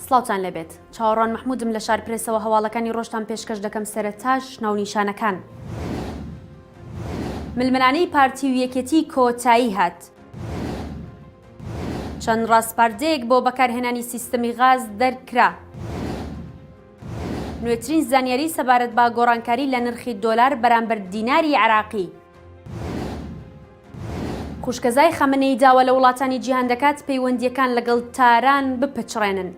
سڵاوتان لەبێت. چاوەڕوان محمودم لە شار پرێسەوە هەواڵەکانی ڕۆژتان پێشکەش دەکەم سەرەتاش ناونیشانەکان. ململانەی پارتی و یەکێتی کۆتایی هات. چەند ڕاستپاردەیەک بۆ بەکارهێنانی سیستەمی غاز دەرکرا. نوێترین زانیاری سەبارەت بە گۆڕانکاری لە نرخی دۆلار بەرامبەر دیناری عێراقی. خوشکەزای خەمەنەی داوە لە وڵاتانی جیهان دەکات پەیوەندیەکان لەگەڵ تاران بپچڕێنن.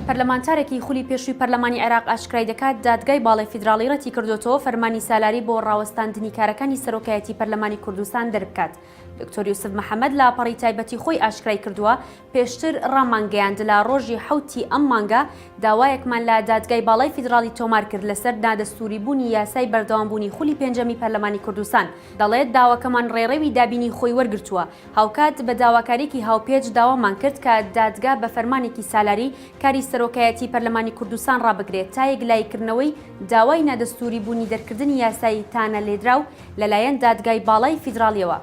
پەرلەمانتارێکی خولی پێشووی پەرلەمانی عێراق ئاشکرای دەکات دادگای باڵای فیدراڵی ڕەتی کردوتەوە فەرمانی سالاری بۆ ڕاوەستاندنی کارەکانی سەرۆکایەتی پەرلەمانی کوردستان دەربکات. دکتۆر یوسف محەممەد لە پەڕی تایبەتی خۆی ئاشکرای کردووە پێشتر ڕامانگەیاند لە ڕۆژی حوتی ئەم مانگە داوایەکمان لە دادگای باڵای فیدراڵی تۆمار کرد لەسەر نادەستوریبوونی یاسای بەردەوامبوونی خولی پێنجەمی پەرلەمانی کوردستان. دەڵێت داواکەمان ڕێڕەوی دابینی خۆی وەرگرتووە. هاوکات بە داواکاریکی هاوپێچ داوامان کرد کە دادگا بە فەرمانێکی سالاری کاری سەرۆکایەتی پەرلەمانی کوردستان ڕابگرێت تا یەکلایکردنەوەی داوای نادەستوریبوونی دەرکردنی یاسایی تانە لێدراو لەلایەن دادگای باڵای فیدراڵیەوە.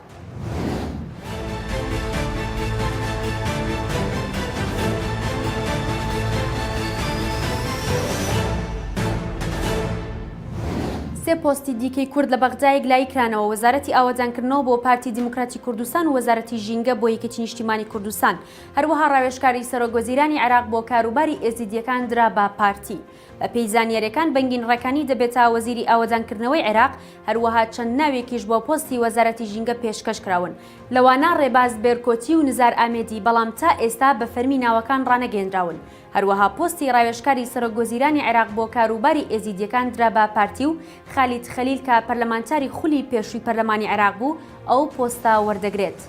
سێ پۆستی دیکەی کورد لە بەغدایەک لایکرانەوە. وەزارەتی ئاوەدانکردنەوە بۆ پارتی دیموکراتی کوردستان و وەزارەتی ژینگە بۆ یەکێتی نیشتیمانی کوردستان. هەروەها ڕاوێژکاری سەرۆکوەزیرانی عێراق بۆ کاروباری ئێزیدیەکان درا بە پارتی. بە پێی زانیاریەکان بەنگینڕەکانی دەبێتە وەزیری ئاوەدانکردنەوەی عێراق، هەروەها چەند ناوێکیش بۆ پۆستی وەزارەتی ژینگە پێشکەش کراون. لەوانە ڕێباز بێرکۆتی و نزار ئامێدی، بەڵام تا ئێستا بە فەرمی ناوەکان ڕانەگەێنراون. هەروەها پۆستی ڕاوێژکاری سەرۆکوەزیرانی عێراق بۆ کاروباری ئێزیدیەکان درا بە پارتی و خالید خەلیل کە پەرلەمانتاری خولی پێشووی پەرلەمانی عێراق بوو ئەو پۆستە وەردەگرێت.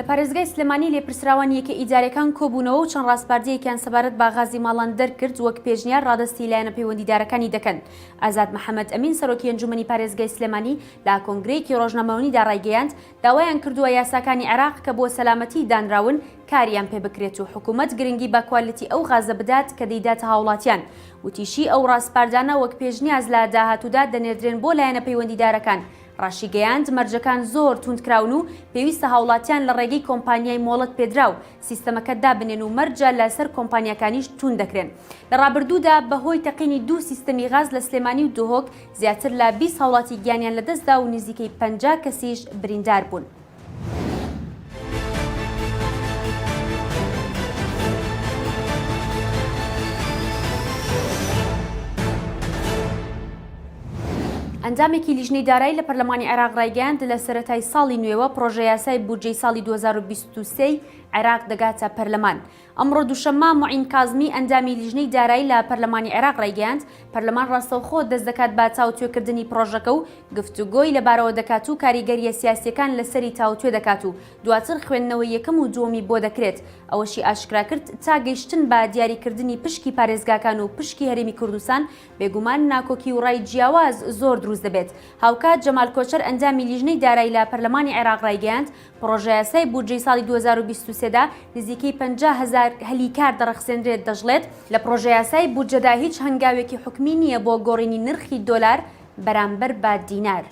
لە پارێزگای سلێمانی لێپرسراوان یەکە ئیدارەکان کۆبوونەوە و چەند ڕاستپاردەیەکیان سەبارەت بە غازی ماڵان دەرکرد وەک پێشنیار ڕادستی لایەنە پەیوەندیدارەکانی دەکەن. ئازاد محەممەد ئەمین سەرۆکی ئەنجومەنی پارێزگای سلێمانی لا کۆنگرەیەکی ڕۆژنامەوەنیدا ڕایگەیاند داوایان کردووە یاساکانی عێراق کە بۆ سەلامەتی دانراون کاریان پێ بکرێت و حکوومەت گرنگی بە کوالیتی ئەو غازە بدات کە دەیداتە هاوڵاتیان. وتیشی ئەو ڕاستپاردانە وەک پێشنیاز لە داهاتوودا دەنێردرێن بۆ لایەنە پەیوەندیدارەکان. ڕاشیگەیاند مەرجەکان زۆر توندکراون و پێویستە هاوڵاتیان لە ڕێگەی کۆمپانیای مۆڵەت پێدراو سیستەمەکە دابنێن و مەرجە لەسەر کۆمپانیەکانیش توند دەکرێن. لە ڕابردوودا بەهۆی تەقینی دوو سیستەمی غاز لە سلێمانی و دۆهۆک زیاتر لە 20 هاوڵاتی گیانیان لەدەستدا و نزیکەی 50 کەسیش بریندار بوون. ئەنجامێکی لیژنەی دارایی لە پەرلەمانی عێراق ڕایگەیاند لە سەرەتای ساڵی نوێوە پڕۆژە یاسای بودجەی ساڵی 2023 عێراق دەگاتە پەرلەمان. ئەمڕۆ دووشەممە موعین کازمی ئەنجامی لیژنەی دارایی لە پەرلەمانی عێراق ڕایگەیاند پەرلەمان ڕاستەوخۆ دەست دەکات بە تاوتوێکردنی پڕۆژەکە و گفتوگۆی لەبارەوە دەکات و کاریگەریە سیاسیەکان لەسەری تاوتوێ دەکات و دواتر خوێندنەوەی یەکەم و دووەمی بۆ دەکرێت. ئەوەشی ئاشکرا کرد تا گەیشتن بە دیاریکردنی پشکی پارێزگاکان و پشکی هەرێمی کوردستان بێگومان ناکۆکی و ڕای جیاواز زۆر دروست دەبێت. هاوکات جەمال کۆچەر ئەنجامی لیژنەی دارایی لە پەرلەمانی عێراق ڕایگەیاند پڕۆژە یاسای بودجەی ساڵی 2023دا نزیکەی 50,000 هەلیکار دەڕەخسێنرێت. دەژڵێت لە پڕۆژە یاسای بودجەدا هیچ هەنگاوێکی حکمی نییە بۆ گۆڕینی نرخی دۆلار بەرامبەر بە دینار.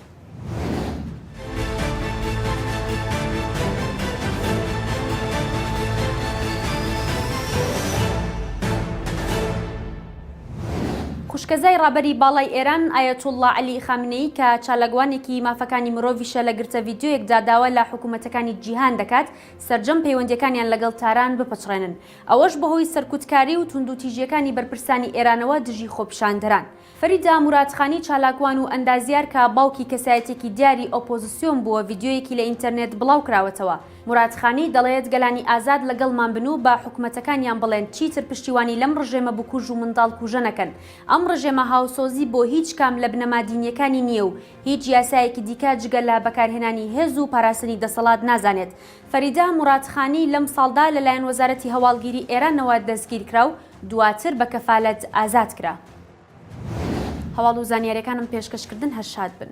خوشکەزای ڕابەری باڵای ئێران ئایەتوڵڵا عەلی خامنەیی کە چالاگوانێکی مافەکانی مرۆڤیشە لە گرتە ڤیدیۆیەکدا داوا لە حکوومەتەکانی جیهان دەکات سەرجەم پەیوەندیەکانیان لەگەڵ تاران بپەچڕێنن. ئەوەش بەهۆی سەرکوتکاری و توندوتیژیەکانی بەرپرسانی ئێرانەوە دژی خۆپیشاندەران. فەریدا مورادخانی چالاکوان و ئەندازیار کە باوکی کەسایەتێکی دیاری ئۆپۆزیسیۆن بووە ڤیدیۆیەکی لە ئینتەرنێت بڵاو کراوەتەوە. مورادخانی دەڵێت گەلانی ئازاد لەگەڵمان بن و بە حکوومەتەکانیان بڵێن چیتر پشتیوانی لەم ڕژێمە بکوژ و منداڵ کوژە نەکەن. ئەم ڕژێمە هاوسۆزی بۆ هیچ کام لە بنەما دینیەکانی نییە و هیچ یاسایەکی دیکە جگە لە بەکارهێنانی هێز و پاراستنی دەسەڵات نازانێت. فەریدا مورادخانی لەم ساڵدا لەلایەن وەزارەتی هەواڵگیری ئێرانەوە دەستگیر کرا و دواتر بە کەفالەت ئازاد کرا. هەواڵ و زانیاریەکانم پێشکەشکردن هەر شاد بن.